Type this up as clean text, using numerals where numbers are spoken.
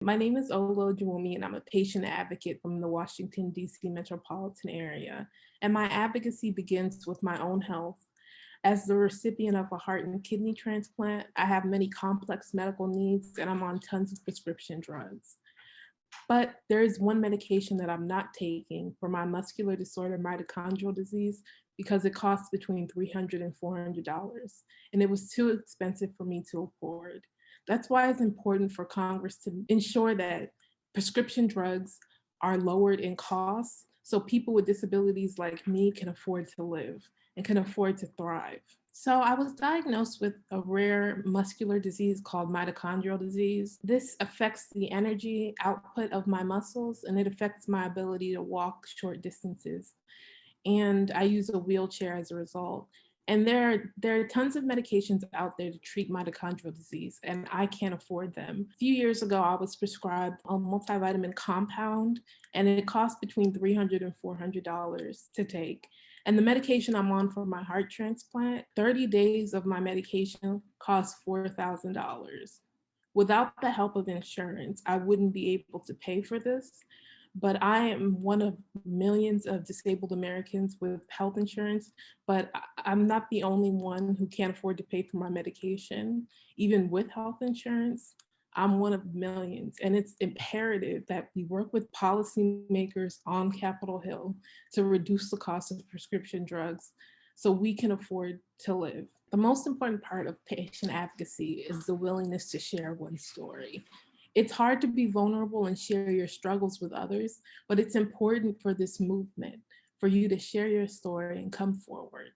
My name is Ola Ojewumi, and I'm a patient advocate from the Washington, D.C. metropolitan area. And my advocacy begins with my own health. As the recipient of a heart and kidney transplant, I have many complex medical needs, and I'm on tons of prescription drugs. But there is one medication that I'm not taking for my muscular disorder, mitochondrial disease, because it costs between $300 and $400, and it was too expensive for me to afford. That's why it's important for Congress to ensure that prescription drugs are lowered in costs so people with disabilities like me can afford to live and can afford to thrive. So I was diagnosed with a rare muscular disease called mitochondrial disease. This affects the energy output of my muscles, and it affects my ability to walk short distances. And I use a wheelchair as a result. And there are tons of medications out there to treat mitochondrial disease, and I can't afford them. A few years ago, I was prescribed a multivitamin compound, and it cost between $300 and $400 to take. And the medication I'm on for my heart transplant, 30 days of my medication cost $4,000. Without the help of insurance, I wouldn't be able to pay for this. But I am one of millions of disabled Americans with health insurance, but I'm not the only one who can't afford to pay for my medication, even with health insurance. I'm one of millions, and it's imperative that we work with policymakers on Capitol Hill to reduce the cost of prescription drugs so we can afford to live. The most important part of patient advocacy is the willingness to share one's story. It's hard to be vulnerable and share your struggles with others, but it's important for this movement for you to share your story and come forward.